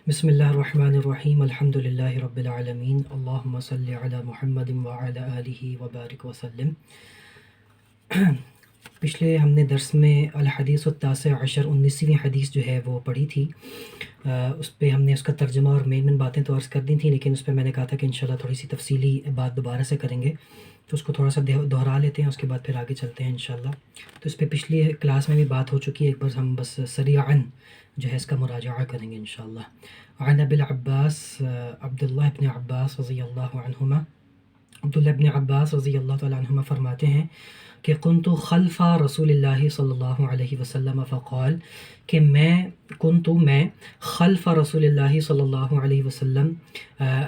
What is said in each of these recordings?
بسم اللہ الرحمن الرحیم الحمد للہ رب العالمین اللہم صلی علی محمد وعلی آلہ وبارک وسلم۔ پچھلے ہم نے درس میں الحدیث التاسع عشر 19ویں حدیث جو ہے وہ پڑھی تھی، اس پہ ہم نے اس کا ترجمہ اور مین باتیں تو عرض کر دی تھیں، لیکن اس پہ میں نے کہا تھا کہ انشاءاللہ تھوڑی سی تفصیلی بات دوبارہ سے کریں گے، تو اس کو تھوڑا سا دہرا لیتے ہیں، اس کے بعد پھر آگے چلتے ہیں انشاءاللہ۔ تو اس پہ پچھلی کلاس میں بھی بات ہو چکی ہے، ایک بار ہم بس سریعاً جو ہے اس کا مراجعہ کریں گے انشاءاللہ۔ عن ابی العباس عبداللہ ابن عباس رضی اللہ عنہما، عبداللہ ابن عباس رضی اللہ تعالیٰ عنہما فرماتے ہیں کہ کنت خلف رسول اللہ صلی اللہ علیہ وسلم فقال، کہ میں خلف رسول اللہ صلی اللہ علیہ وسلم،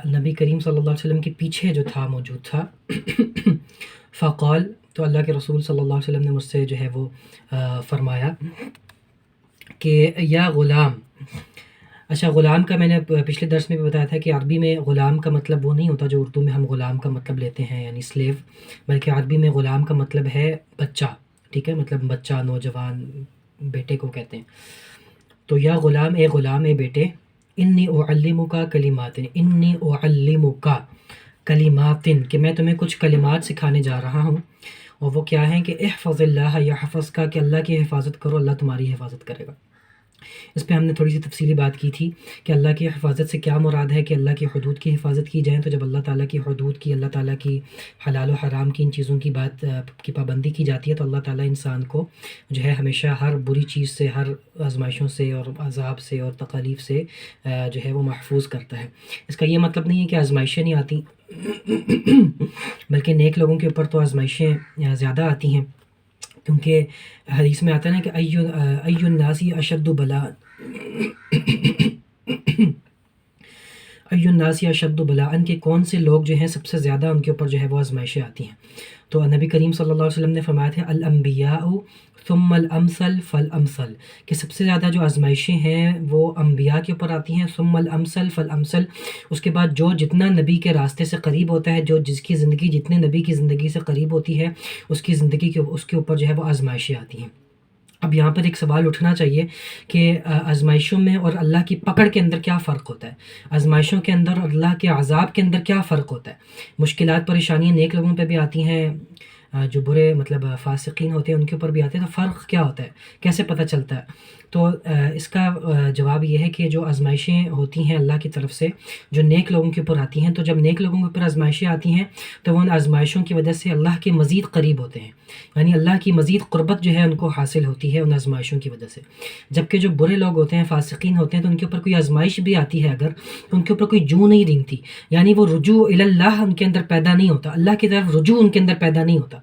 نبی کریم صلی اللہ علیہ وسلم کے پیچھے جو تھا موجود تھا۔ فقال، تو اللہ کے رسول صلی اللہ علیہ وسلم نے مجھ سے جو ہے وہ فرمایا کہ یا غلام۔ اچھا، غلام کا میں نے پچھلے درس میں بھی بتایا تھا کہ عربی میں غلام کا مطلب وہ نہیں ہوتا جو اردو میں ہم غلام کا مطلب لیتے ہیں یعنی سلیو، بلکہ عربی میں غلام کا مطلب ہے بچہ، ٹھیک ہے، مطلب بچہ، نوجوان، بیٹے کو کہتے ہیں۔ تو یا غلام، اے بیٹے، انی اعلمک کلمات، انی اعلمک کلمات، کہ میں تمہیں کچھ کلمات سکھانے جا رہا ہوں، اور وہ کیا ہیں کہ احفظ اللہ یحفظک، کہ اللہ کی حفاظت کرو، اللہ تمہاری حفاظت کرے گا۔ اس پہ ہم نے تھوڑی سی تفصیلی بات کی تھی کہ اللہ کی حفاظت سے کیا مراد ہے، کہ اللہ کی حدود کی حفاظت کی جائیں، تو جب اللہ تعالیٰ کی حدود کی، اللہ تعالیٰ کی حلال و حرام کی ان چیزوں کی بات کی پابندی کی جاتی ہے، تو اللہ تعالیٰ انسان کو جو ہے ہمیشہ ہر بری چیز سے، ہر آزمائشوں سے اور عذاب سے اور تکالیف سے جو ہے وہ محفوظ کرتا ہے۔ اس کا یہ مطلب نہیں ہے کہ آزمائشیں نہیں آتی، بلکہ نیک لوگوں کے اوپر تو آزمائشیں زیادہ آتی ہیں، کیونکہ حدیث میں آتا ہے نا کہ ای الناس اشد بلاء، ای الناس اشد بلاء، کہ کون سے لوگ جو ہیں سب سے زیادہ ان کے اوپر جو ہے وہ آزمائشیں آتی ہیں۔ تو نبی کریم صلی اللہ علیہ وسلم نے فرمایا تھا الانبیاء ثم الامثل فالامثل، کہ سب سے زیادہ جو آزمائشیں ہیں وہ انبیاء کے اوپر آتی ہیں، ثم الامثل فالامثل، اس کے بعد جو جتنا نبی کے راستے سے قریب ہوتا ہے، جس کی زندگی جتنے نبی کی زندگی سے قریب ہوتی ہے، اس کی زندگی کے اس کے اوپر جو ہے وہ آزمائشیں آتی ہیں۔ اب یہاں پر ایک سوال اٹھنا چاہیے کہ آزمائشوں میں اور اللہ کی پکڑ کے اندر کیا فرق ہوتا ہے، آزمائشوں کے اندر اور اللہ کے عذاب کے اندر کیا فرق ہوتا ہے۔ مشکلات پریشانیاں نیک لوگوں پہ بھی آتی ہیں، جو برے مطلب فاسقین ہوتے ہیں ان کے اوپر بھی آتے ہیں، تو فرق کیا ہوتا ہے، کیسے پتہ چلتا ہے؟ تو اس کا جواب یہ ہے کہ جو آزمائشیں ہوتی ہیں اللہ کی طرف سے جو نیک لوگوں کے اوپر آتی ہیں، تو جب نیک لوگوں کے اوپر آزمائشیں آتی ہیں تو وہ ان آزمائشوں کی وجہ سے اللہ کے مزید قریب ہوتے ہیں، یعنی اللہ کی مزید قربت جو ہے ان کو حاصل ہوتی ہے ان آزمائشوں کی وجہ سے۔ جبکہ جو برے لوگ ہوتے ہیں، فاسقین ہوتے ہیں، تو ان کے اوپر کوئی آزمائش بھی آتی ہے اگر، تو ان کے اوپر کوئی جو نہیں رینگتی، یعنی وہ رجوع الی اللہ ان کے اندر پیدا نہیں ہوتا، اللہ کی طرف رجوع ان کے اندر پیدا نہیں ہوتا،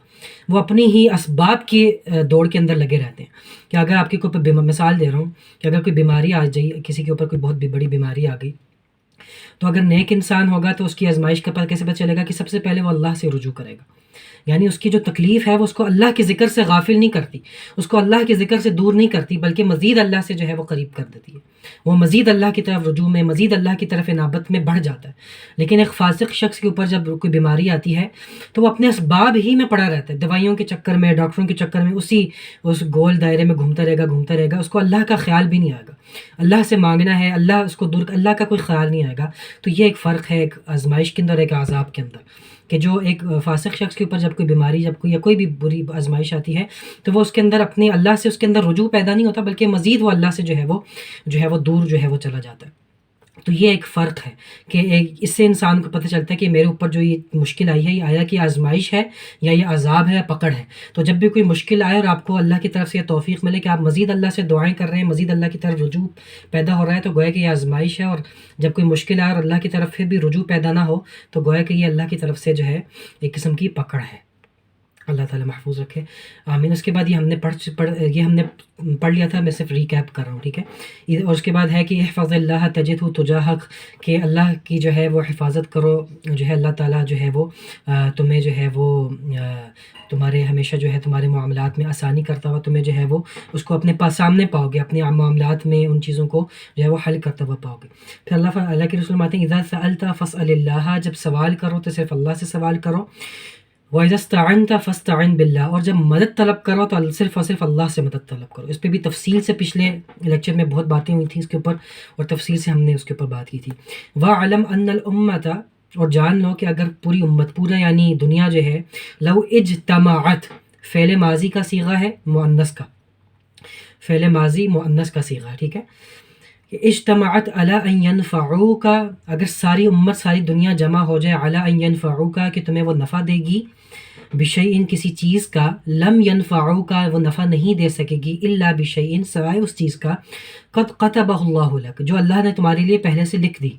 وہ اپنی ہی اسباب کی دوڑ کے اندر لگے رہتے ہیں۔ کہ اگر آپ کے اوپر مثال دے رہا ہوں کہ اگر کوئی بیماری آ جائے، کسی کے اوپر کوئی بہت بڑی بیماری آ گئی، تو اگر نیک انسان ہوگا تو اس کی آزمائش کا پتہ کیسے پتہ چلے گا؟ کہ سب سے پہلے وہ اللہ سے رجوع کرے گا، یعنی اس کی جو تکلیف ہے وہ اس کو اللہ کے ذکر سے غافل نہیں کرتی، اس کو اللہ کے ذکر سے دور نہیں کرتی، بلکہ مزید اللہ سے جو ہے وہ قریب کر دیتی ہے، وہ مزید اللہ کی طرف رجوع میں، مزید اللہ کی طرف انابت میں بڑھ جاتا ہے۔ لیکن ایک فاسق شخص کے اوپر جب کوئی بیماری آتی ہے تو وہ اپنے اسباب ہی میں پڑا رہتا ہے، دوائیوں کے چکر میں، ڈاکٹروں کے چکر میں، اس گول دائرے میں گھومتا رہے گا، اس کو اللہ کا خیال بھی نہیں آئے گا، اللہ سے مانگنا ہے، اللہ اس کو دور، اللہ کا کوئی خیال نہیں آئے گا۔ تو یہ ایک فرق ہے ایک آزمائش کے اندر، ایک عذاب کے اندر، کہ جو ایک فاسق شخص کے اوپر جب کوئی بیماری، جب کوئی یا کوئی بھی بری آزمائش آتی ہے تو وہ اس کے اندر اپنے اللہ سے اس کے اندر رجوع پیدا نہیں ہوتا، بلکہ مزید وہ اللہ سے جو ہے وہ دور جو ہے وہ چلا جاتا ہے۔ تو یہ ایک فرق ہے کہ اس سے انسان کو پتہ چلتا ہے کہ میرے اوپر جو یہ مشکل آئی ہے، یہ آیا کہ آزمائش ہے یا یہ عذاب ہے، پکڑ ہے۔ تو جب بھی کوئی مشکل آئے اور آپ کو اللہ کی طرف سے یہ توفیق ملے کہ آپ مزید اللہ سے دعائیں کر رہے ہیں، مزید اللہ کی طرف رجوع پیدا ہو رہا ہے، تو گویا کہ یہ آزمائش ہے۔ اور جب کوئی مشکل آئے اور اللہ کی طرف پھر بھی رجوع پیدا نہ ہو، تو گویا کہ یہ اللہ کی طرف سے جو ہے ایک قسم کی پکڑ ہے۔ اللہ تعالیٰ محفوظ رکھے، آمین۔ اس کے بعد یہ ہم نے پڑھ لیا تھا، میں صرف ریکیپ کر رہا ہوں، ٹھیک ہے۔ اور اس کے بعد ہے کہ احفظ اللہ تجدہ تجاہک، کہ اللہ کی جو ہے وہ حفاظت کرو، جو ہے اللہ تعالیٰ جو ہے وہ تمہیں جو ہے وہ تمہارے ہمیشہ جو ہے تمہارے معاملات میں آسانی کرتا ہوا، تمہیں جو ہے وہ اس کو اپنے پاس سامنے پاؤ گے، اپنے معاملات میں ان چیزوں کو جو ہے وہ حل کرتا ہوا پاؤ گے۔ پھر اللہ کے رسول فرماتے ہیں اذا سألت فاسأل اللہ، جب سوال کرو تو صرف اللہ سے سوال کرو۔ وَإِذَا اسْتَعَنْتَ فَاسْتَعِنْ بِاللَّهِ، اور جب مدد طلب کرو تو صرف اور صرف اللہ سے مدد طلب کرو. اس پہ بھی تفصیل سے پچھلے لیکچر میں بہت باتیں ہوئی تھیں اس کے اوپر، اور تفصیل سے ہم نے اس کے اوپر بات کی تھی. وَعَلَمْ أَنَّ الْأُمَّةَ، اور جان لو کہ اگر پوری امت، پورا یعنی دنیا جو ہے، لو اجتمعت، فعل ماضی کا صیغہ ہے مؤنث کا، فعل ماضی مؤنث کا صیغہ ہے، ٹھیک ہے. کہ اجتمعت علی ان ینفعوک، اگر ساری امت، ساری دنیا جمع ہو جائے، علی ان ینفعوک، کہ تمہیں وہ نفع دے گی، بشیء کسی چیز کا، لم ینفعوک وہ نفع نہیں دے سکے گی، الا بشیء سوائے اس چیز کا، قد قطبہ اللہ لک جو اللہ نے تمہارے لیے پہلے سے لکھ دی.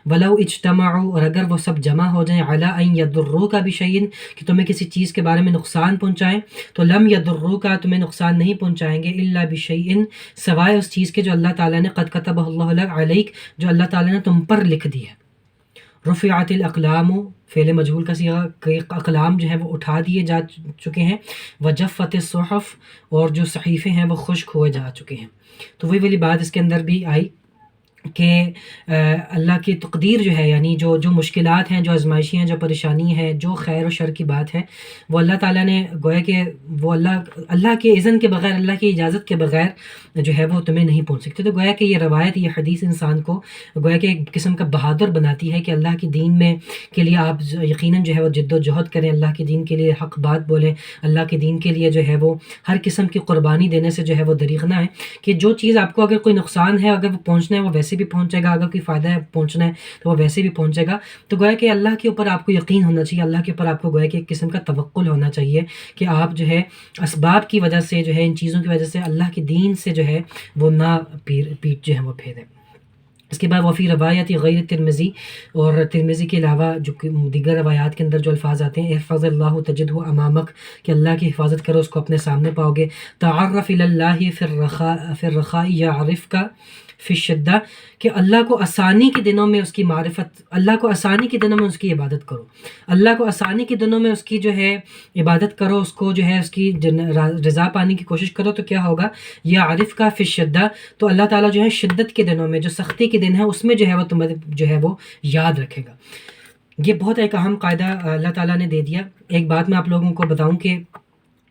ولو اجتمعوا، اور اگر وہ سب جمع ہو جائیں، علی ان یضروک بشیء کہ تمہیں کسی چیز کے بارے میں نقصان پہنچائیں، تو لم یضروک تمہیں نقصان نہیں پہنچائیں گے، الا بشیء سوائے اس چیز کے جو اللہ تعالیٰ نے قد کتبہ اللہ لک علیک جو اللہ تعالیٰ نے تم پر لکھ دی ہے. رفعت الاقلام، فعل مجہول کا صیغہ، کہ اقلام جو ہیں وہ اٹھا دیے جا چکے ہیں. وجفت الصحف، اور جو صحیفے ہیں وہ خشک ہوئے جا چکے ہیں. تو وہی والی بات اس کے اندر بھی آئی کہ اللہ کی تقدیر جو ہے، یعنی جو مشکلات ہیں، جو آزمائشیں ہیں، جو پریشانی ہے، جو خیر و شر کی بات ہے، وہ اللہ تعالیٰ نے گویا کہ وہ اللہ کے اذن کے بغیر، اللہ کی اجازت کے بغیر جو ہے وہ تمہیں نہیں پہنچ سکتے. تو گویا کہ یہ روایت، یہ حدیث انسان کو گویا کہ ایک قسم کا بہادر بناتی ہے کہ اللہ کے دین میں کے لیے آپ یقیناً جو ہے وہ جد و جہد کریں، اللہ کے دین کے لیے حق بات بولیں، اللہ کے دین کے لیے جو ہے وہ ہر قسم کی قربانی دینے سے جو ہے وہ دریغ نہ ہے. کہ جو چیز آپ کو اگر کوئی نقصان ہے، اگر وہ پہنچنا ہے وہ ویسے بھی پہنچے گا، اگر کوئی فائدہ ہے پہنچنا ہے تو وہ ویسے بھی پہنچے گا. تو گویا کہ اللہ کے اوپر آپ کو یقین ہونا چاہیے، اللہ کے اوپر آپ کو گویا کہ ایک قسم کا توکل ہونا چاہیے کہ آپ جو ہے اسباب کی وجہ سے جو ہے، ان چیزوں کی وجہ سے اللہ کے دین سے جو ہے وہ نہ پیٹ جو ہے وہ پھیرے. اس کے بعد وفی روایت غیر ترمذی، اور ترمذی کے علاوہ جو دیگر روایات کے اندر جو الفاظ آتے ہیں، احفظ اللہ تجدہ امامک، کہ اللہ کی حفاظت کرو، اس کو اپنے سامنے پاؤ گے. تعرف الی اللہ فی الرخاء یعرفک فی الشدہ، کہ اللہ کو آسانی کے دنوں میں اس کی معرفت، اللہ کو آسانی کے دنوں میں اس کی عبادت کرو، اللہ کو آسانی کے دنوں میں اس کی جو ہے عبادت کرو، اس کو جو ہے اس کی رضا پانے کی کوشش کرو. تو کیا ہوگا؟ یا عارف کا فی الشدہ، تو اللہ تعالیٰ جو ہے شدت کے دنوں میں، جو سختی کے دن ہے، اس میں جو ہے وہ تمہیں جو ہے وہ یاد رکھے گا. یہ بہت ایک اہم قاعدہ اللہ تعالیٰ نے دے دیا. ایک بات میں آپ لوگوں کو بتاؤں کہ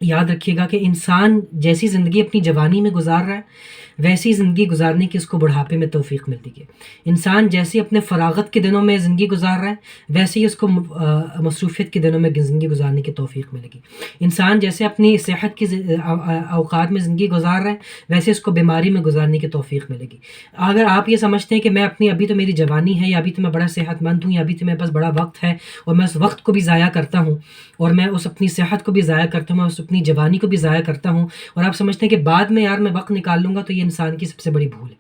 یاد رکھیے گا کہ انسان جیسی زندگی اپنی جوانی میں گزار رہا ہے، ویسی زندگی گزارنے کی اس کو بڑھاپے میں توفیق ملتی ہے. انسان جیسے اپنے فراغت کے دنوں میں زندگی گزار رہا ہے، ویسے ہی اس کو مصروفیت کے دنوں میں زندگی گزارنے کی توفیق ملے گی. انسان جیسے اپنی صحت کی اوقات میں زندگی گزار رہا ہے، ویسے اس کو بیماری میں گزارنے کی توفیق ملے گی. اگر آپ یہ سمجھتے ہیں کہ میں ابھی تو میری جوانی ہے، یا ابھی تو میں بڑا صحت مند ہوں، یا ابھی تو میرے پاس بڑا وقت ہے، اور میں اس وقت کو بھی ضائع کرتا ہوں، اور میں اس اپنی صحت کو بھی ضائع کرتا ہوں، میں اس اپنی جوانی کو بھی ضائع کرتا ہوں، اور آپ سمجھتے ہیں کہ بعد میں یار میں وقت نکال لوں گا، تو یہ انسان کی سب سے بڑی بھول ہے.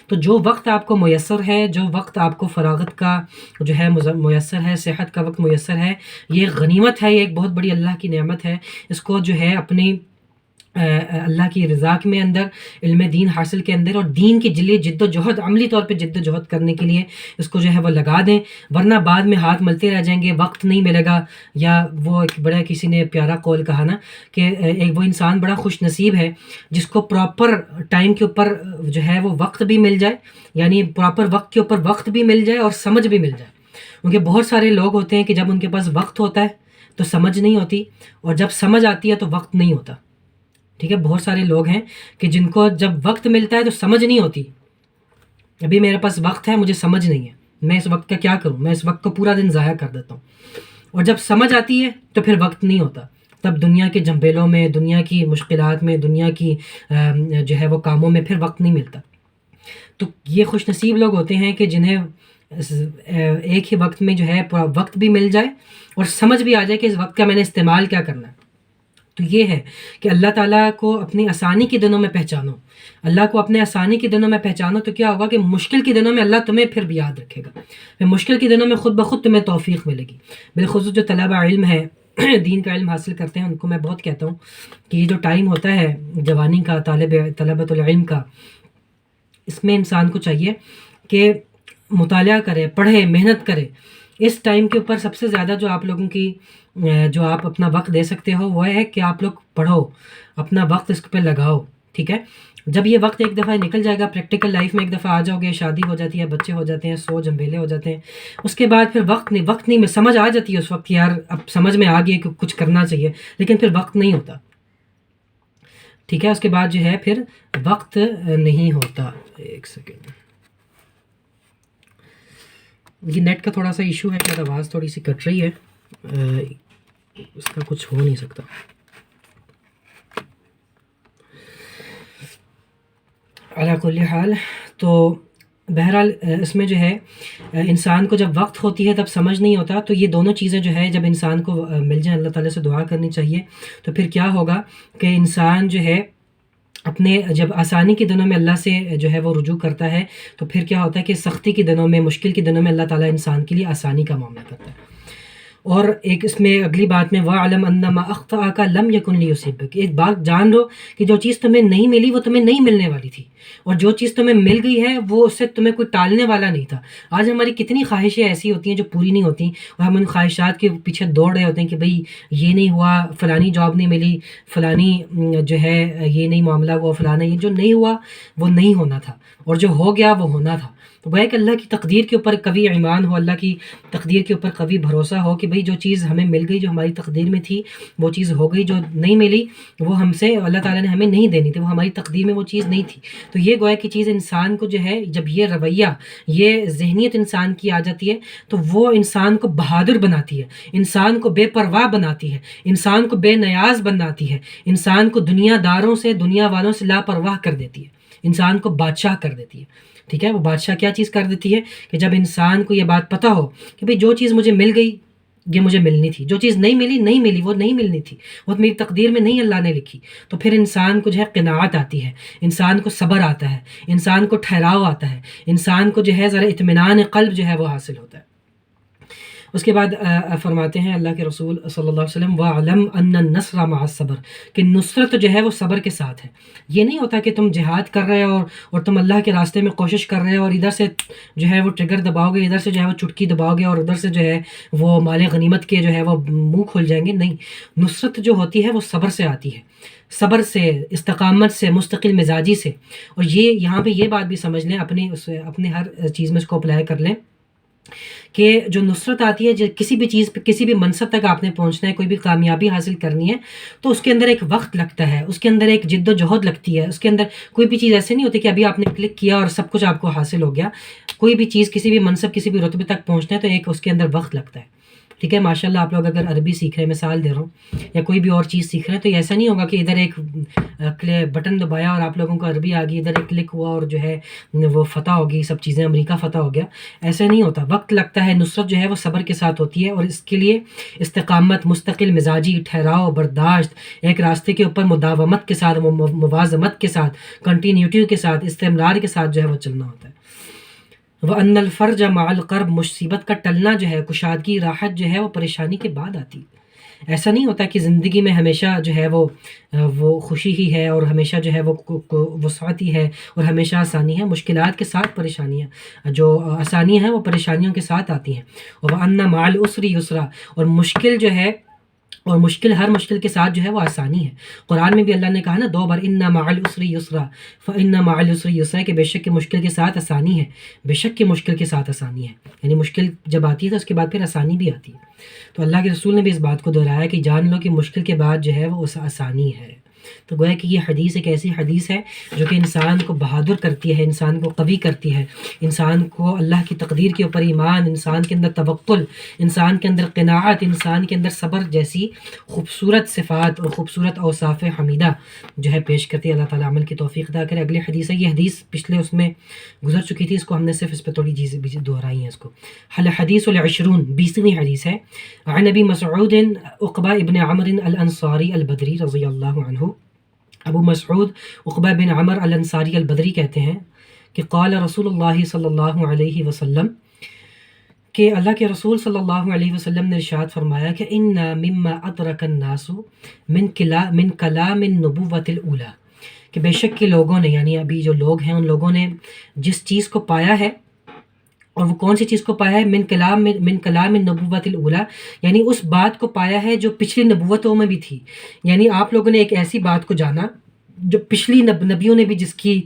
تو جو وقت آپ کو میسر ہے، جو وقت آپ کو فراغت کا جو ہے میسر ہے، صحت کا وقت میسر ہے، یہ غنیمت ہے، یہ ایک بہت بڑی اللہ کی نعمت ہے. اس کو جو ہے اپنی اللہ کی رضا میں اندر، علم دین حاصل کے اندر، اور دین کی جد و جہد، عملی طور پہ جد و جہد کرنے کے لیے اس کو جو ہے وہ لگا دیں، ورنہ بعد میں ہاتھ ملتے رہ جائیں گے، وقت نہیں ملے گا. یا وہ ایک بڑا کسی نے پیارا قول کہا نا کہ ایک وہ انسان بڑا خوش نصیب ہے جس کو پراپر ٹائم کے اوپر جو ہے وہ وقت بھی مل جائے، یعنی پراپر وقت کے اوپر وقت بھی مل جائے اور سمجھ بھی مل جائے. کیونکہ بہت سارے لوگ ہوتے ہیں کہ جب ان کے پاس وقت ہوتا ہے تو سمجھ نہیں ہوتی، اور جب سمجھ آتی ہے تو وقت نہیں ہوتا. ٹھیک ہے، بہت سارے لوگ ہیں کہ جن کو جب وقت ملتا ہے تو سمجھ نہیں ہوتی. ابھی میرے پاس وقت ہے، مجھے سمجھ نہیں ہے، میں اس وقت کا کیا کروں، میں اس وقت کو پورا دن ضائع کر دیتا ہوں. اور جب سمجھ آتی ہے تو پھر وقت نہیں ہوتا، تب دنیا کے جھنبیلوں میں، دنیا کی مشکلات میں، دنیا کی جو ہے وہ کاموں میں پھر وقت نہیں ملتا. تو یہ خوش نصیب لوگ ہوتے ہیں کہ جنہیں ایک ہی وقت میں جو ہے پورا وقت بھی مل جائے اور سمجھ بھی آ جائے کہ اس وقت کا میں نے استعمال کیا کرنا ہے. تو یہ ہے کہ اللہ تعالیٰ کو اپنی آسانی کے دنوں میں پہچانو، اللہ کو اپنے آسانی کے دنوں میں پہچانو، تو کیا ہوگا کہ مشکل کے دنوں میں اللہ تمہیں پھر بھی یاد رکھے گا. پھر مشکل کے دنوں میں خود بخود تمہیں توفیق ملے گی. بالخصوص جو طلبہ علم ہے، دین کا علم حاصل کرتے ہیں، ان کو میں بہت کہتا ہوں کہ یہ جو ٹائم ہوتا ہے جوانی کا، طلبۃ العلم کا، اس میں انسان کو چاہیے کہ مطالعہ کرے، پڑھے، محنت کرے. اس ٹائم کے اوپر سب سے زیادہ جو آپ لوگوں کی جو آپ اپنا وقت دے سکتے ہو وہ ہے کہ آپ لوگ پڑھو، اپنا وقت اس پہ لگاؤ. ٹھیک ہے، جب یہ وقت ایک دفعہ نکل جائے گا، پریکٹیکل لائف میں ایک دفعہ آ جاؤ گے، شادی ہو جاتی ہے، بچے ہو جاتے ہیں، سو جنبیلے ہو جاتے ہیں، اس کے بعد پھر وقت نہیں، میں سمجھ آ جاتی ہے اس وقت یار اب سمجھ میں آ گئی کہ کچھ کرنا چاہیے، لیکن پھر وقت نہیں ہوتا. ٹھیک ہے، اس کے بعد جو ہے پھر وقت نہیں ہوتا. ایک سیکنڈ، یہ نیٹ کا تھوڑا سا ایشو ہے، شاید آواز تھوڑی سی کٹ رہی ہے، اس کا کچھ ہو نہیں سکتا. علی کل حال، تو بہرحال اس میں جو ہے انسان کو جب وقت ہوتی ہے تب سمجھ نہیں ہوتا. تو یہ دونوں چیزیں جو ہے جب انسان کو مل جائیں، اللہ تعالیٰ سے دعا کرنی چاہیے. تو پھر کیا ہوگا کہ انسان جو ہے اپنے جب آسانی کے دنوں میں اللہ سے جو ہے وہ رجوع کرتا ہے، تو پھر کیا ہوتا ہے کہ سختی کے دنوں میں، مشکل کے دنوں میں اللہ تعالیٰ انسان کے لیے آسانی کا معاملہ کرتا ہے. اور ایک اس میں اگلی بات میں وَاعْلَمْ أَنَّ مَا أَخْطَأَكَ لَمْ يَكُنْ لِيُصِيبَكَ، ایک بات جان لو کہ جو چیز تمہیں نہیں ملی وہ تمہیں نہیں ملنے والی تھی، اور جو چیز تمہیں مل گئی ہے وہ اس سے تمہیں کوئی ٹالنے والا نہیں تھا. آج ہماری کتنی خواہشیں ایسی ہوتی ہیں جو پوری نہیں ہوتی، اور ہم ان خواہشات کے پیچھے دوڑ رہے ہوتے ہیں کہ بھئی یہ نہیں ہوا، فلانی جاب نہیں ملی، فلانی جو ہے یہ نہیں معاملہ ہوا، فلانا یہ جو نہیں ہوا وہ نہیں ہونا تھا، اور جو ہو گیا وہ ہونا تھا. تو وہ کہ اللہ کی تقدیر کے اوپر قوی ایمان ہو، اللہ کی تقدیر کے اوپر قوی بھروسہ ہو کہ بھئی جو چیز ہمیں مل گئی، جو ہماری تقدیر میں تھی وہ چیز ہو گئی، جو نہیں ملی وہ ہم سے اللہ تعالیٰ نے ہمیں نہیں دینی تھی، وہ ہماری تقدیر میں وہ چیز نہیں تھی. تو یہ گویا کی چیز انسان کو جو ہے جب یہ رویہ، یہ ذہنیت انسان کی آ جاتی ہے تو وہ انسان کو بہادر بناتی ہے، انسان کو بے پرواہ بناتی ہے، انسان کو بے نیاز بناتی ہے، انسان کو دنیا داروں سے، دنیا والوں سے لاپرواہ کر دیتی ہے، انسان کو بادشاہ کر دیتی ہے. ٹھیک ہے، وہ بادشاہ کیا چیز کر دیتی ہے کہ جب انسان کو یہ بات پتہ ہو کہ بھئی جو چیز مجھے مل گئی یہ مجھے ملنی تھی، جو چیز نہیں ملی نہیں ملی، وہ نہیں ملنی تھی، وہ میری تقدیر میں نہیں اللہ نے لکھی. تو پھر انسان کو جو ہے قناعت آتی ہے، انسان کو صبر آتا ہے، انسان کو ٹھہراؤ آتا ہے، انسان کو جو ہے ذرا اطمینان قلب جو ہے وہ حاصل ہوتا ہے. اس کے بعد فرماتے ہیں اللہ کے رسول صلی اللہ علیہ وسلم وَاعْلَمْ أَنَّ النَّصْرَ مَعَ الصَّبْرِ، کہ نصرت جو ہے وہ صبر کے ساتھ ہے. یہ نہیں ہوتا کہ تم جہاد کر رہے ہو اور تم اللہ کے راستے میں کوشش کر رہے ہو اور ادھر سے جو ہے وہ ٹریگر دباؤ گے، ادھر سے جو ہے وہ چٹکی دباؤ گے اور ادھر سے جو ہے وہ مال غنیمت کے جو ہے وہ منہ کھل جائیں گے. نہیں، نصرت جو ہوتی ہے وہ صبر سے آتی ہے، صبر سے، استقامت سے، مستقل مزاجی سے. اور یہ یہاں پہ یہ بات بھی سمجھ لیں، اپنے ہر چیز میں اس کو اپلائی کر لیں کہ جو نصرت آتی ہے، جو کسی بھی چیز پہ، کسی بھی منصب تک آپ نے پہنچنا ہے، کوئی بھی کامیابی حاصل کرنی ہے، تو اس کے اندر ایک وقت لگتا ہے، اس کے اندر ایک جد و جہد لگتی ہے، اس کے اندر کوئی بھی چیز ایسے نہیں ہوتی کہ ابھی آپ نے کلک کیا اور سب کچھ آپ کو حاصل ہو گیا. کوئی بھی چیز، کسی بھی منصب، کسی بھی رتبے تک پہنچنا ہے تو ایک اس کے اندر وقت لگتا ہے. ٹھیک ہے، ماشاء اللہ آپ لوگ اگر عربی سیکھ رہے ہیں، مثال دے رہا ہوں، یا کوئی بھی اور چیز سیکھ رہے ہیں، تو ایسا نہیں ہوگا کہ ادھر ایک بٹن دبایا اور آپ لوگوں کو عربی آ گئی، ادھر ایک کلک ہوا اور جو ہے وہ فتح ہوگی، سب چیزیں، امریکہ فتح ہو گیا. ایسا نہیں ہوتا، وقت لگتا ہے. نصرت جو ہے وہ صبر کے ساتھ ہوتی ہے، اور اس کے لیے استقامت، مستقل مزاجی، ٹھہراؤ، برداشت، ایک راستے کے اوپر مداومت کے ساتھ، موازمت کے ساتھ، کنٹینیوٹی کے ساتھ، استمرار کے ساتھ جو ہے وہ چلنا ہوتا ہے. وَأَنَّ الْفَرْجَ مَعَ الْقَرْبِ، مصیبت کا ٹلنا جو ہے، کشادگی، راحت جو ہے وہ پریشانی کے بعد آتی ہے. ایسا نہیں ہوتا کہ زندگی میں ہمیشہ جو ہے وہ خوشی ہی ہے اور ہمیشہ جو ہے وہ وسعت ہی ہے اور ہمیشہ آسانی ہے. مشکلات کے ساتھ پریشانیاں، جو آسانیاں ہیں وہ پریشانیوں کے ساتھ آتی ہیں. وَأَنَّ مَعَ الْعُسْرِ يُسْرًا، اور مشکل جو ہے، اور ہر مشکل کے ساتھ جو ہے وہ آسانی ہے. قرآن میں بھی اللہ نے کہا نا 2 بار اِنَّ مَعَ الْعُسْرِ يُسْرًا فَإِنَّ مَعَ الْعُسْرِ يُسْرًا، کہ بے شک کہ مشکل کے ساتھ آسانی ہے، بے شک کہ مشکل کے ساتھ آسانی ہے. یعنی مشکل جب آتی ہے تو اس کے بعد پھر آسانی بھی آتی ہے. تو اللہ کے رسول نے بھی اس بات کو دہرایا کہ جان لو کہ مشکل کے بعد جو ہے وہ آسانی ہے. تو گویا کہ یہ حدیث ایک ایسی حدیث ہے جو کہ انسان کو بہادر کرتی ہے، انسان کو قوی کرتی ہے، انسان کو اللہ کی تقدیر کے اوپر ایمان، انسان کے اندر توکل، انسان کے اندر قناعت، انسان کے اندر صبر جیسی خوبصورت صفات اور خوبصورت اوصاف حمیدہ جو ہے پیش کرتی ہے. اللہ تعالیٰ عمل کی توفیق عطا کرے. اگلی حدیث ہے، یہ حدیث پچھلے اس میں گزر چکی تھی، اس کو ہم نے صرف اس پہ تھوڑی چیزیں بھی دہرائی ہیں. اس کو الحدیث العشرون، 20ویں حدیث ہے. عن ابی مسعود عقبہ ابن عمر الانصاری البدری رضی اللہ عنہ، ابو مسعود عقبہ بن عمر الانصاری البدری کہتے ہیں کہ قال رسول اللہ صلی اللہ علیہ وسلم، کہ اللہ کے رسول صلی اللہ علیہ وسلم نے ارشاد فرمایا کہ ان مما ادرک الناس من کلام النبوۃ الاولی، کہ بے شک کہ لوگوں نے، یعنی ابھی جو لوگ ہیں ان لوگوں نے جس چیز کو پایا ہے، اور وہ کون سی چیز کو پایا ہے؟ من کلام النبوۃ الاولی، یعنی اس بات کو پایا ہے جو پچھلی نبوتوں میں بھی تھی. یعنی آپ لوگوں نے ایک ایسی بات کو جانا جو پچھلی نبیوں نے بھی جس کی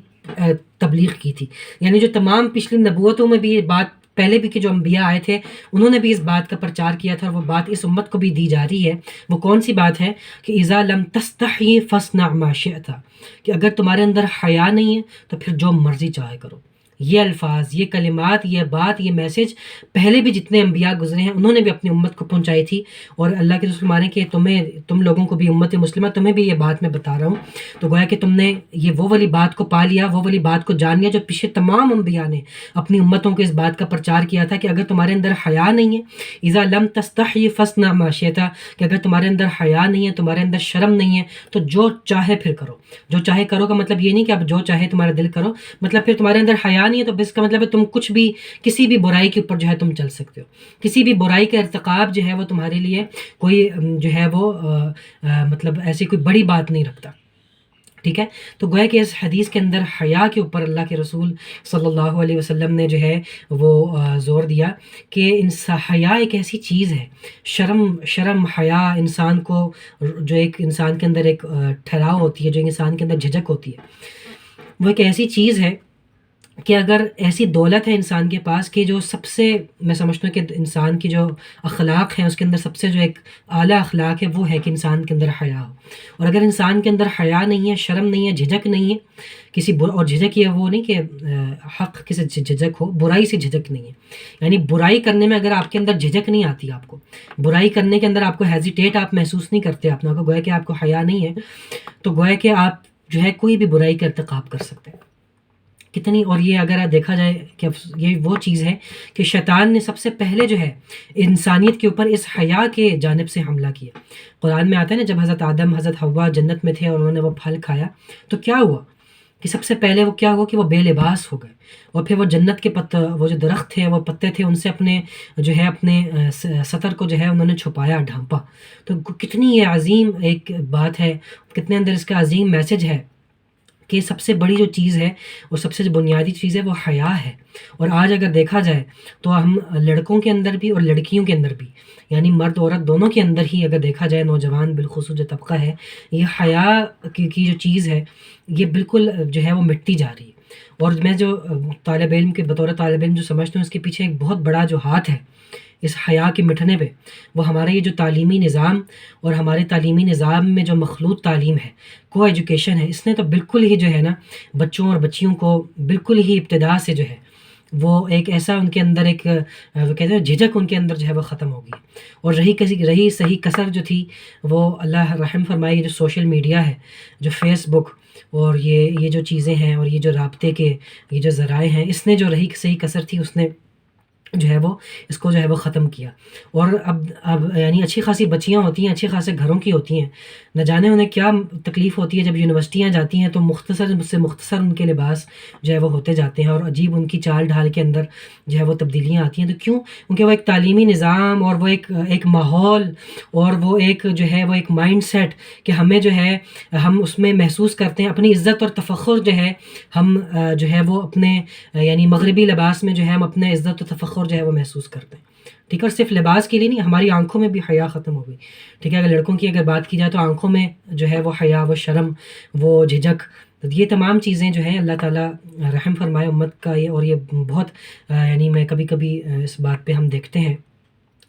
تبلیغ کی تھی، یعنی جو تمام پچھلی نبوتوں میں بھی یہ بات پہلے بھی کہ جو انبیاء آئے تھے انہوں نے بھی اس بات کا پرچار کیا تھا، اور وہ بات اس امت کو بھی دی جا رہی ہے۔ وہ کون سی بات ہے کہ اذا لم تستحی فاصنع ما شئت، کہ اگر تمہارے اندر حیا نہیں ہے تو پھر جو مرضی چاہے کرو۔ یہ الفاظ، یہ کلمات، یہ بات، یہ میسج پہلے بھی جتنے انبیاء گزرے ہیں انہوں نے بھی اپنی امت کو پہنچائی تھی، اور اللہ کے رسول مانے کہ تم لوگوں کو بھی، امت مسلمہ تمہیں بھی یہ بات میں بتا رہا ہوں، تو گویا کہ تم نے یہ وہ والی بات کو پا لیا، وہ والی بات کو جان لیا جو پچھلے تمام انبیاء نے اپنی امتوں کو اس بات کا پرچار کیا تھا کہ اگر تمہارے اندر حیا نہیں ہے، اذا لم تستحی فاصنع ما شئت، کہ اگر تمہارے اندر حیا نہیں ہے، تمہارے اندر شرم نہیں ہے، تو جو چاہے پھر کرو۔ جو چاہے کرو کا مطلب یہ نہیں کہ اب جو چاہے تمہارا دل کرو، مطلب پھر تمہارے اندر حیا نہیں ہے تو اس کا مطلب ہے تم کچھ بھی، کسی بھی برائی کے اوپر جو ہے تم چل سکتے ہو، کسی بھی برائی کا ارتکاب جو ہے وہ تمہارے لیے کوئی جو ہے وہ مطلب ایسی کوئی بڑی بات نہیں رکھتا، ٹھیک ہے۔ تو گویا کہ اس حدیث کے اندر حیا کے اوپر اللہ کے رسول صلی اللہ علیہ وسلم نے جو ہے وہ زور دیا کہ حیا ایک ایسی چیز ہے، شرم حیا انسان کو، جو ایک انسان کے اندر ایک ٹھہراؤ ہوتی ہے، جو انسان کے اندر جھجک ہوتی ہے، وہ ایک ایسی چیز ہے کہ اگر ایسی دولت ہے انسان کے پاس کہ جو سب سے، میں سمجھتا ہوں کہ انسان کی جو اخلاق ہیں اس کے اندر سب سے جو ایک اعلیٰ اخلاق ہے وہ ہے کہ انسان کے اندر حیا ہو، اور اگر انسان کے اندر حیا نہیں ہے، شرم نہیں ہے، جھجک نہیں ہے کسی اور جھجک یہ وہ نہیں کہ حق کسی جھجک ہو، برائی سے جھجک نہیں ہے، یعنی برائی کرنے میں اگر آپ کے اندر جھجک نہیں آتی، آپ کو برائی کرنے کے اندر آپ کو ہیزیٹیٹ آپ محسوس نہیں کرتے اپنا کو، گویا کہ آپ کو حیا نہیں ہے، تو گویا کہ آپ جو ہے کوئی بھی برائی کا ارتکاب کر سکتے ہیں کتنی۔ اور یہ اگر دیکھا جائے کہ یہ وہ چیز ہے کہ شیطان نے سب سے پہلے جو ہے انسانیت کے اوپر اس حیا کے جانب سے حملہ کیا۔ قرآن میں آتا ہے نا، جب حضرت آدم حضرت حوا جنت میں تھے اور انہوں نے وہ پھل کھایا تو کیا ہوا کہ سب سے پہلے وہ کیا ہوا کہ وہ بے لباس ہو گئے، اور پھر وہ جنت کے وہ جو درخت تھے، وہ پتے تھے، ان سے اپنے جو ہے اپنے سطر کو جو ہے انہوں نے چھپایا، ڈھانپا۔ تو کتنی یہ عظیم ایک بات ہے، کتنے اندر اس کا عظیم میسج ہے کہ سب سے بڑی جو چیز ہے اور سب سے جو بنیادی چیز ہے وہ حیا ہے۔ اور آج اگر دیکھا جائے تو ہم لڑکوں کے اندر بھی اور لڑکیوں کے اندر بھی، یعنی مرد عورت دونوں کے اندر ہی اگر دیکھا جائے، نوجوان بالخصوص جو طبقہ ہے، یہ حیا کی جو چیز ہے یہ بالکل جو ہے وہ مٹتی جا رہی ہے۔ اور میں جو طالب علم کے بطور طالب علم جو سمجھتا ہوں اس کے پیچھے ایک بہت بڑا جو ہاتھ ہے اس حیا کے مٹنے پہ، وہ ہمارا یہ جو تعلیمی نظام اور ہمارے تعلیمی نظام میں جو مخلوط تعلیم ہے، کو ایجوکیشن ہے، اس نے تو بالکل ہی جو ہے نا بچوں اور بچیوں کو بالکل ہی ابتدا سے جو ہے وہ ایک ایسا ان کے اندر ایک وہ کہتے ہیں جھجک ان کے اندر جو ہے وہ ختم ہو گئی، اور رہی صحیح کسر جو تھی وہ اللہ رحم فرمائے، یہ جو سوشل میڈیا ہے، جو فیس بک اور یہ جو چیزیں ہیں اور یہ جو رابطے کے یہ جو ذرائع ہیں، اس نے جو رہی صحیح کسر تھی اس نے جو ہے وہ اس کو جو ہے وہ ختم کیا۔ اور اب یعنی اچھی خاصی بچیاں ہوتی ہیں، اچھے خاصے گھروں کی ہوتی ہیں، نہ جانے انہیں کیا تکلیف ہوتی ہے جب یونیورسٹیاں جاتی ہیں تو مختصر سے مختصر ان کے لباس جو ہے وہ ہوتے جاتے ہیں، اور عجیب ان کی چال ڈھال کے اندر جو ہے وہ تبدیلیاں آتی ہیں۔ تو کیوں؟ کیونکہ وہ ایک تعلیمی نظام اور وہ ایک ماحول اور وہ ایک جو ہے وہ ایک مائنڈ سیٹ کہ ہمیں جو ہے ہم اس میں محسوس کرتے ہیں اپنی عزت اور تفخر جو ہے، ہم جو ہے وہ اپنے یعنی مغربی لباس میں جو ہے ہم اپنے عزت و تفخر جو ہے وہ محسوس کرتے ہیں، ٹھیک ہے۔ اور صرف لباس کے لیے نہیں، ہماری آنکھوں میں بھی حیا ختم ہو گئی، ٹھیک ہے۔ اگر لڑکوں کی اگر بات کی جائے تو آنکھوں میں جو ہے وہ حیا، وہ شرم، وہ جھجک، یہ تمام چیزیں جو ہیں اللہ تعالیٰ رحم فرمائے امت کا یہ، اور یہ بہت یعنی میں کبھی کبھی اس بات پہ ہم دیکھتے ہیں،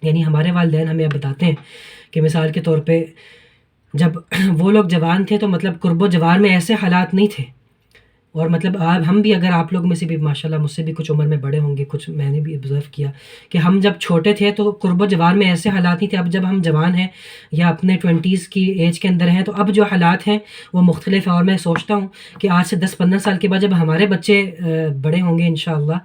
یعنی ہمارے والدین ہمیں اب بتاتے ہیں کہ مثال کے طور پہ جب وہ لوگ جوان تھے تو مطلب قرب و جوار میں ایسے حالات نہیں تھے، اور مطلب ہم بھی اگر آپ لوگ میں سے بھی ماشاءاللہ مجھ سے بھی کچھ عمر میں بڑے ہوں گے، کچھ میں نے بھی آبزرو کیا کہ ہم جب چھوٹے تھے تو قرب و جوار میں ایسے حالات نہیں تھے۔ اب جب ہم جوان ہیں یا اپنے 20s کی ایج کے اندر ہیں تو اب جو حالات ہیں وہ مختلف ہیں، اور میں سوچتا ہوں کہ آج سے 10-15 سال کے بعد جب ہمارے بچے بڑے ہوں گے انشاءاللہ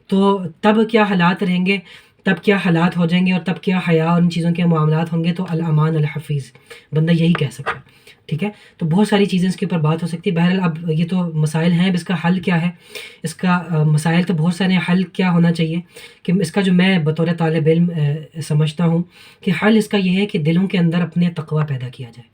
تو تب کیا حالات رہیں گے، تب کیا حالات ہو جائیں گے، اور تب کیا حیا اور ان چیزوں کے معاملات ہوں گے، تو الامان الحفیظ بندہ یہی کہہ سکتا ہے، ٹھیک ہے۔ تو بہت ساری چیزیں اس کے اوپر بات ہو سکتی ہے۔ بہرحال اب یہ تو مسائل ہیں، اب اس کا حل کیا ہے، اس کا مسائل تو بہت سارے ہیں، حل کیا ہونا چاہیے کہ اس کا جو میں بطور طالب علم سمجھتا ہوں کہ حل اس کا یہ ہے کہ دلوں کے اندر اپنے تقویٰ پیدا کیا جائے،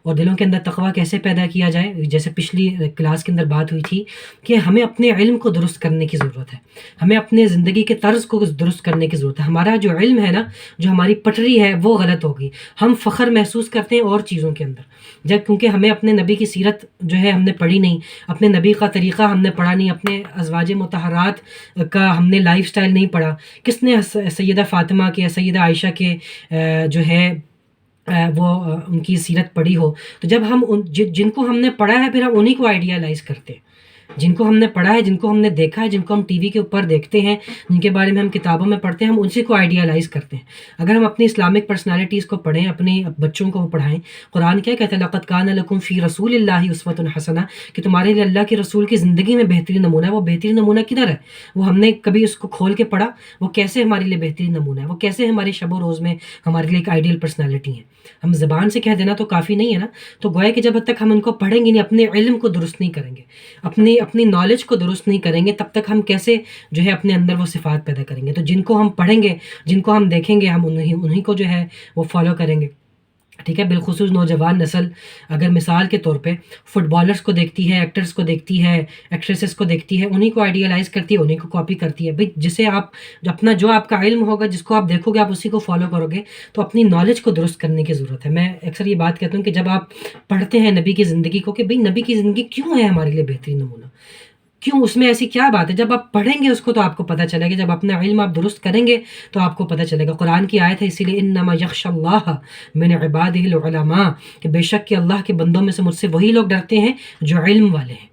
اور دلوں کے اندر تقویٰ کیسے پیدا کیا جائے؟ جیسے پچھلی کلاس کے اندر بات ہوئی تھی کہ ہمیں اپنے علم کو درست کرنے کی ضرورت ہے، ہمیں اپنے زندگی کے طرز کو درست کرنے کی ضرورت ہے. ہمارا جو علم ہے نا، جو ہماری پٹری ہے وہ غلط ہوگی. ہم فخر محسوس کرتے ہیں اور چیزوں کے اندر، جب کیونکہ ہمیں اپنے نبی کی سیرت جو ہے ہم نے پڑھی نہیں، اپنے نبی کا طریقہ ہم نے پڑھا نہیں، اپنے ازواج مطہرات کا ہم نے لائف سٹائل نہیں پڑھا. کس نے سیدہ فاطمہ کے، سیدہ عائشہ کے جو ہے وہ ان کی سیرت پڑھی ہو؟ تو جب ہم جن کو ہم نے پڑھا ہے پھر ہم انہی کو آئیڈیالائز کرتے ہیں. جن کو ہم نے پڑھا ہے، جن کو ہم نے دیکھا ہے، جن کو ہم ٹی وی کے اوپر دیکھتے ہیں، جن کے بارے میں ہم کتابوں میں پڑھتے ہیں، ہم اسی کو آئیڈیالائز کرتے ہیں. اگر ہم اپنی اسلامک پرسنالٹیز کو پڑھیں، اپنے بچوں کو پڑھائیں، قرآن کیا کہتا ہے؟ لقد کان لکم فی رسول اللہ اسوۃ حسنہ، کہ تمہارے لیے اللہ کے رسول کی زندگی میں بہترین نمونہ ہے. وہ بہترین نمونہ کدھر ہے؟ وہ ہم نے کبھی اس کو کھول کے پڑھا؟ وہ کیسے ہمارے لیے بہترین نمونہ ہے؟ وہ کیسے ہمارے شب و روز میں ہمارے لیے ایک آئیڈیل پرسنالٹی ہے؟ ہم زبان سے کہہ دینا تو کافی نہیں ہے نا. تو گویا کہ جب تک ہم ان کو پڑھیں گے نہیں، اپنے علم کو درست نہیں کریں گے، اپنی نالج کو درست نہیں کریں گے، تب تک ہم کیسے جو ہے اپنے اندر وہ صفات پیدا کریں گے؟ تو جن کو ہم پڑھیں گے، جن کو ہم دیکھیں گے، ہم انہی کو جو ہے وہ فالو کریں گے. ٹھیک ہے. بالخصوص نوجوان نسل اگر مثال کے طور پہ فٹ بالرس کو دیکھتی ہے، ایکٹرس کو دیکھتی ہے، ایکٹریسز کو دیکھتی ہے، انہی کو آئیڈیالائز کرتی ہے، انہی کو کاپی کرتی ہے. بھئی جسے آپ جو آپ کا علم ہوگا، جس کو آپ دیکھو گے، آپ اسی کو فالو کرو گے. تو اپنی نالج کو درست کرنے کی ضرورت ہے. میں اکثر یہ بات کہتا ہوں کہ جب آپ پڑھتے ہیں نبی کی زندگی کو کہ بھئی نبی کی زندگی کیوں ہے ہمارے لیے بہترین نمونہ، کیوں اس میں ایسی کیا بات ہے؟ جب آپ پڑھیں گے اس کو تو آپ کو پتہ چلے گا. جب اپنا علم آپ درست کریں گے تو آپ کو پتہ چلے گا. قرآن کی آیت ہے، اسی لیے انما یخشی اللہ من عبادہ العلماء، کہ بے شک کہ اللہ کے بندوں میں سے مجھ سے وہی لوگ ڈرتے ہیں جو علم والے ہیں،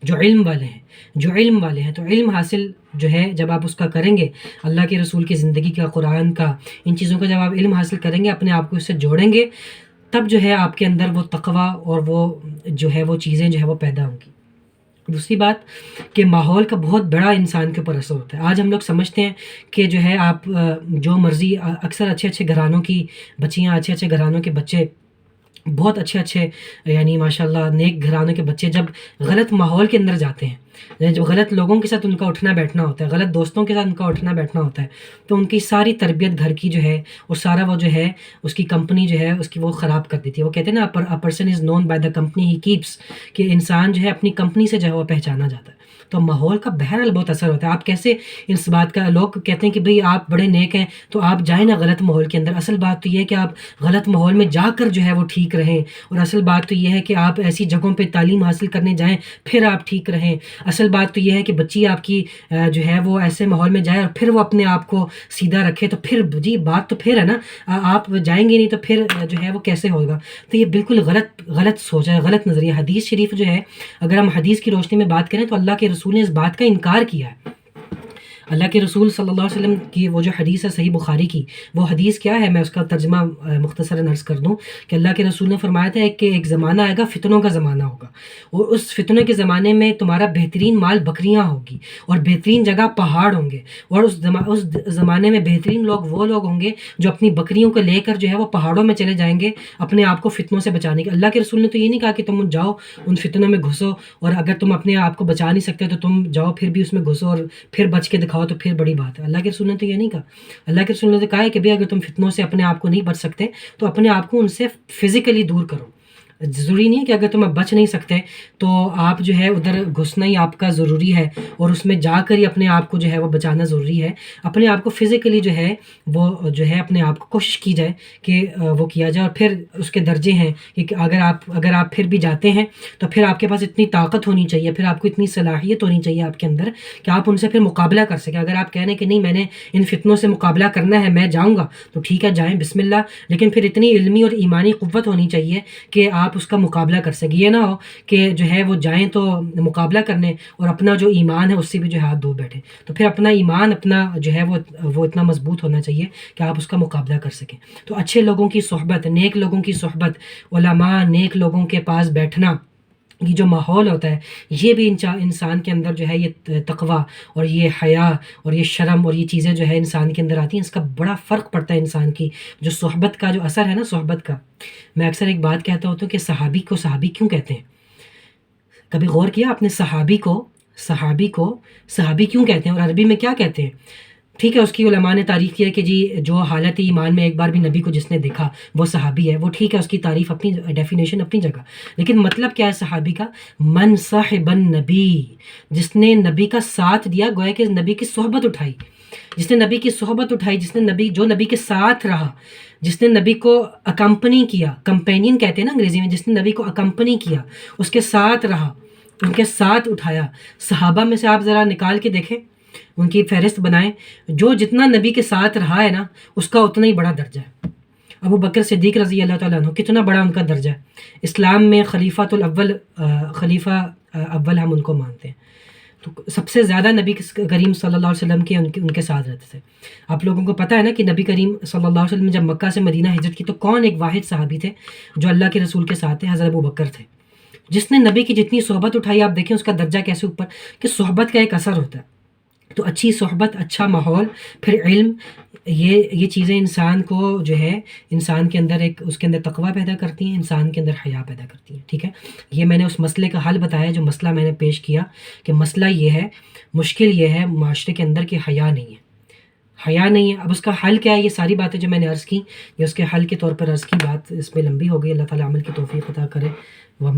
جو علم والے ہیں، جو علم والے ہیں. تو علم حاصل جو ہے جب آپ اس کا کریں گے، اللہ کے رسول کی زندگی کا، قرآن کا، ان چیزوں کا جب آپ علم حاصل کریں گے، اپنے آپ کو اس سے جوڑیں گے، تب جو ہے آپ کے اندر وہ تقویٰ اور وہ جو ہے وہ چیزیں جو ہے وہ پیدا ہوں گی. دوسری بات کہ ماحول کا بہت بڑا انسان کے اوپر اثر ہوتا ہے. آج ہم لوگ سمجھتے ہیں کہ جو ہے آپ جو مرضی، اکثر اچھے اچھے گھرانوں کی بچیاں، اچھے اچھے گھرانوں کے بچے، بہت اچھے اچھے یعنی ماشاء اللہ نیک گھرانوں کے بچے جب غلط ماحول کے اندر جاتے ہیں، جب غلط لوگوں کے ساتھ ان کا اٹھنا بیٹھنا ہوتا ہے، غلط دوستوں کے ساتھ ان کا اٹھنا بیٹھنا ہوتا ہے، تو ان کی ساری تربیت گھر کی جو ہے اور سارا وہ جو ہے اس کی کمپنی جو ہے اس کی وہ خراب کر دیتی ہے. وہ کہتے ہیں نا a person is known by the company he keeps، کہ انسان جو ہے اپنی کمپنی سے جو ہے وہ پہچانا جاتا ہے. تو ماحول کا بہرحال بہت اثر ہوتا ہے. آپ کیسے اس بات کا، لوگ کہتے ہیں کہ بھئی آپ بڑے نیک ہیں تو آپ جائیں نا غلط ماحول کے اندر. اصل بات تو یہ ہے کہ آپ غلط ماحول میں جا کر جو ہے وہ ٹھیک رہیں، اور اصل بات تو یہ ہے کہ آپ ایسی جگہوں پہ تعلیم حاصل کرنے جائیں پھر آپ ٹھیک رہیں. اصل بات تو یہ ہے کہ بچی آپ کی جو ہے وہ ایسے ماحول میں جائے اور پھر وہ اپنے آپ کو سیدھا رکھے. تو پھر جی بات تو پھر ہے نا، آپ جائیں گے نہیں تو پھر جو ہے وہ کیسے ہوگا؟ تو یہ بالکل غلط سوچ ہے، غلط نظریہ. حدیث شریف جو ہے، اگر ہم حدیث کی روشنی میں بات کریں تو اللہ کے رسول نے اس بات کا انکار کیا ہے. اللہ کے رسول صلی اللہ علیہ وسلم کی وہ جو حدیث ہے صحیح بخاری کی، وہ حدیث کیا ہے؟ میں اس کا ترجمہ مختصراً عرض کر دوں کہ اللہ کے رسول نے فرمایا تھا کہ ایک زمانہ آئے گا، فتنوں کا زمانہ ہوگا، اور اس فتنوں کے زمانے میں تمہارا بہترین مال بکریاں ہوگی، اور بہترین جگہ پہاڑ ہوں گے، اور اس زمانے میں بہترین لوگ وہ لوگ ہوں گے جو اپنی بکریوں کو لے کر جو ہے وہ پہاڑوں میں چلے جائیں گے اپنے آپ کو فتنوں سے بچانے کے. اللہ کے رسول نے تو یہ نہیں کہا کہ تم جاؤ ان فتنوں میں گھسو، اور اگر تم اپنے آپ کو بچا نہیں سکتے تو تم جاؤ پھر بھی اس میں گھسو اور پھر بچ کے دکھاؤ تو پھر بڑی بات ہے. اللہ کے رسول نے تو یہ نہیں کہا. اللہ کے رسول نے تو کہا ہے کہ بھئی اگر تم فتنوں سے اپنے آپ کو نہیں بچ سکتے تو اپنے آپ کو ان سے فزیکلی دور کرو. ضروری نہیں ہے کہ اگر تم بچ نہیں سکتے تو آپ جو ہے ادھر گھسنا ہی آپ کا ضروری ہے اور اس میں جا کر ہی اپنے آپ کو جو ہے وہ بچانا ضروری ہے. اپنے آپ کو فزیکلی جو ہے وہ جو ہے اپنے آپ کو کوشش کی جائے کہ وہ کیا جائے. اور پھر اس کے درجے ہیں کہ اگر آپ پھر بھی جاتے ہیں تو پھر آپ کے پاس اتنی طاقت ہونی چاہیے، پھر آپ کو اتنی صلاحیت ہونی چاہیے آپ کے اندر کہ آپ ان سے پھر مقابلہ کر سکیں. اگر آپ کہہ رہے ہیں کہ نہیں میں نے ان فتنوں سے مقابلہ کرنا ہے، میں جاؤں گا، تو ٹھیک ہے جائیں بسم اللہ، لیکن پھر اتنی علمی اور ایمانی قوت ہونی چاہیے کہ آپ اس کا مقابلہ کر سکیں. یہ نہ ہو کہ جو ہے وہ جائیں تو مقابلہ کرنے اور اپنا جو ایمان ہے اس سے بھی جو ہے ہاتھ دھو بیٹھیں. تو پھر اپنا ایمان اپنا جو ہے وہ اتنا مضبوط ہونا چاہیے کہ آپ اس کا مقابلہ کر سکیں. تو اچھے لوگوں کی صحبت، نیک لوگوں کی صحبت، علماء نیک لوگوں کے پاس بیٹھنا، یہ جو ماحول ہوتا ہے یہ بھی انسان کے اندر جو ہے یہ تقویٰ اور یہ حیا اور یہ شرم اور یہ چیزیں جو ہے انسان کے اندر آتی ہیں. اس کا بڑا فرق پڑتا ہے انسان کی جو صحبت کا جو اثر ہے نا، صحبت کا. میں اکثر ایک بات کہتا ہوتا ہوں کہ صحابی کو صحابی کیوں کہتے ہیں؟ کبھی غور کیا آپ نے؟ صحابی کو صحابی کیوں کہتے ہیں اور عربی میں کیا کہتے ہیں؟ ٹھیک ہے، اس کی علماء نے تعریف کیا ہے کہ جی جو حالت ایمان میں ایک بار بھی نبی کو جس نے دیکھا وہ صحابی ہے، وہ ٹھیک ہے، اس کی تعریف اپنی ڈیفینیشن اپنی جگہ، لیکن مطلب کیا ہے صحابی کا؟ من صاحب النبی، جس نے نبی کا ساتھ دیا، گویا کہ نبی کی صحبت اٹھائی، جس نے نبی کی صحبت اٹھائی، جس نے نبی کے ساتھ رہا، جس نے نبی کو اکمپنی کیا، کمپینین کہتے ہیں نا انگریزی میں، جس نے نبی کو اکمپنی کیا، اس کے ساتھ رہا، ان کے ساتھ اٹھایا۔ صحابہ میں سے آپ ذرا نکال کے دیکھیں، ان کی فہرست بنائیں، جو جتنا نبی کے ساتھ رہا ہے نا، اس کا اتنا ہی بڑا درجہ ہے۔ ابو بکر صدیق رضی اللہ تعالیٰ عنہ، کتنا بڑا ان کا درجہ ہے، اسلام میں خلیفۃ الاول، خلیفہ اول ہم ان کو مانتے ہیں، تو سب سے زیادہ نبی کریم صلی اللہ علیہ وسلم کے ان کے ساتھ رہتے تھے۔ آپ لوگوں کو پتہ ہے نا کہ نبی کریم صلی اللہ علیہ وسلم نے جب مکہ سے مدینہ ہجرت کی تو کون ایک واحد صحابی تھے جو اللہ کے رسول کے ساتھ تھے؟ حضرت ابو بکر تھے، جس نے نبی کی جتنی صحبت اٹھائی۔ آپ دیکھیں اس کا درجہ کیسے اوپر، کہ صحبت کا ایک اثر ہوتا ہے، تو اچھی صحبت، اچھا ماحول، پھر علم، یہ چیزیں انسان کو جو ہے، انسان کے اندر اس کے اندر تقویٰ پیدا کرتی ہیں، انسان کے اندر حیا پیدا کرتی ہیں۔ ٹھیک ہے، یہ میں نے اس مسئلے کا حل بتایا، جو مسئلہ میں نے پیش کیا، کہ مسئلہ یہ ہے، مشکل یہ ہے معاشرے کے اندر کہ حیا نہیں ہے، حیا نہیں ہے۔ اب اس کا حل کیا ہے؟ یہ ساری باتیں جو میں نے عرض کی، یہ اس کے حل کے طور پر عرض کی، بات اس پہ لمبی ہو گئی، اللہ تعالیٰ عمل کی توفیق عطا کرے۔